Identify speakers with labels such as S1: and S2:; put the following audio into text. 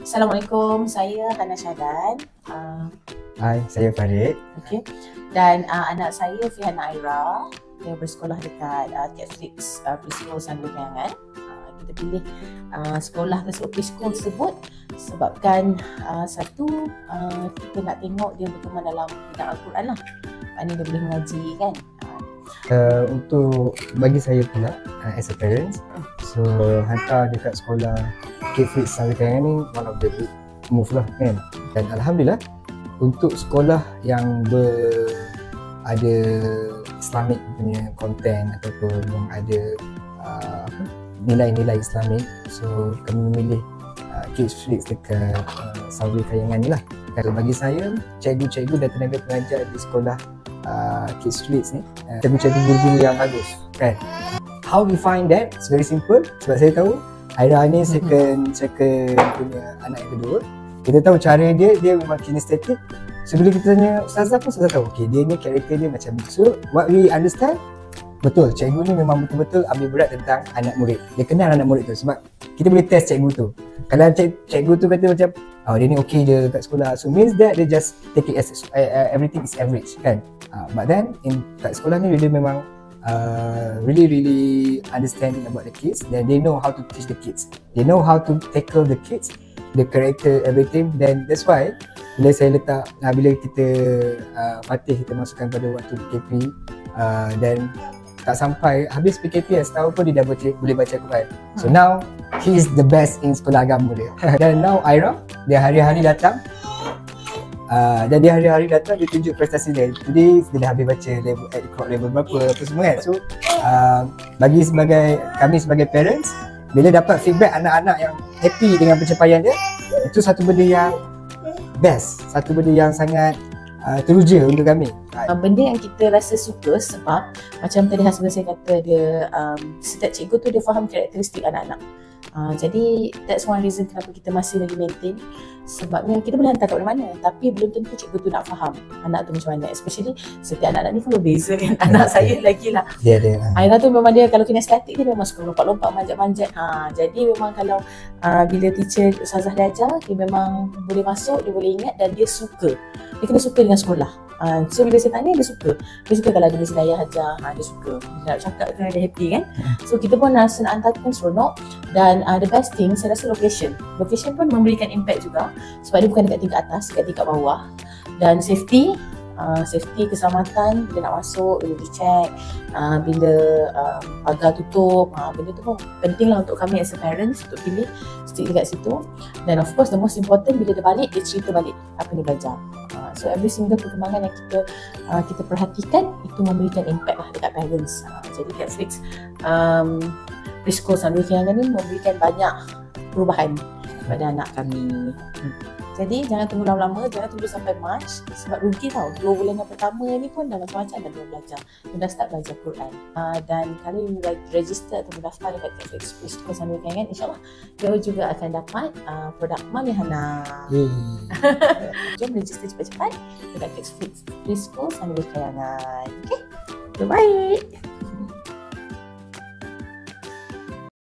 S1: Assalamualaikum, saya Hana Syadan.
S2: Hai, saya Farid.
S1: Okay. Dan anak saya Fiana Aira. Dia bersekolah dekat Catholic Preschool Sunway Kayangan. Kita pilih sekolah tersebut, preschool tersebut sebabkan satu, kita nak tengok dia berkembang dalam bidang Al-Quran lah. Maknanya dia boleh mengaji kan.
S2: Untuk bagi saya pula as a parents, so hantar dekat sekolah Catholic Sunway Kayangan ni one of the big move lah kan. Dan Alhamdulillah untuk sekolah yang ada Islamic punya content ataupun yang ada nilai-nilai Islamik, so kami memilih Kids Flix dekat Sunway Kayangan ni lah. Kalau bagi saya, cikgu-cikgu dan tenaga pengajar di sekolah Kids Flix ni, cikgu-cikgu guru-guru yang bagus kan. How we find that? It's very simple. Sebab saya tahu Aira ni second punya anak yang kedua. Kita tahu cara dia memang kinesthetic. So bila kita tanya ustazah pun ustazah tahu, okay, dia ni karakter dia macam ni. So what we understand, betul, cikgu ni memang betul-betul ambil berat tentang anak murid. Dia kenal anak murid tu sebab kita boleh test cikgu tu. Kalau cikgu tu kata macam, oh dia ni okay je kat sekolah, so means that they just take it as everything is average kan. But then kat sekolah ni dia memang really understanding about the kids. Then they know how to teach the kids. They know how to tackle the kids, the character, everything. Then that's why bila saya letak, bila kita Fatih kita masukkan pada waktu PKP, dan tak sampai habis PKP setahun pun dia dah boleh baca Quran. So now he is the best in sekolah agama dia. Dan now Aira, dia hari-hari datang, dia tunjuk prestasi dia. Today dia dah habis baca level berapa apa semua kan. So kami sebagai parents, bila dapat feedback anak-anak yang happy dengan pencapaian dia, itu satu benda yang best, satu benda yang sangat teruja untuk kami.
S1: Benda yang kita rasa suka sebab macam tadi husband saya kata, dia setiap cikgu tu dia faham karakteristik anak-anak. Jadi that's one reason kenapa kita masih lagi maintain. Sebabnya kita boleh hantar kat mana-mana, tapi belum tentu cikgu tu nak faham anak tu macam mana. Especially setiap anak-anak ni pun berbeza kan. Anak saya lagi lah, Aira tu memang dia kalau kinestetik dia memang suka lompat-lompat, manjat-manjat. Jadi memang kalau bila teacher Ustazah dia ajar, dia memang boleh masuk, dia boleh ingat dan dia suka. Dia kena suka dengan sekolah. So bila saya tanya, dia suka kalau ada Miss Dayah ajar, dia suka. Dia nak cakap kan, dia happy kan. So kita pun rasa nak hantar pun seronok. Dan the best thing, saya rasa location pun memberikan impact juga. Sebab dia bukan dekat tingkat atas, dekat tingkat bawah. Dan safety, keselamatan bila nak masuk, bila dicek, bila pagar tutup, benda tu pun penting lah untuk kami as a parents untuk pilih stick dekat situ. Dan of course the most important, bila dia balik, dia cerita balik apa dia belajar. So every single perkembangan yang kita perhatikan, itu memberikan impact lah dekat parents. Jadi Catholic Preschool Sunway Kayangan ni memberikan banyak perubahan kepada anak kami. Jadi jangan tunggu lama-lama, jangan tunggu sampai March sebab rugi tau. 2 bulan yang pertama ni pun dah macam-macam dah belajar. Dia dah start belajar Quran. Dan kalau you register atau mendaftar dekat Catholic Preschool Sunway Kayangan, insyaAllah dia juga akan dapat produk Mami Hana. Jom register cepat-cepat dekat Catholic Preschool Sunway Kayangan. Okay? Bye-bye.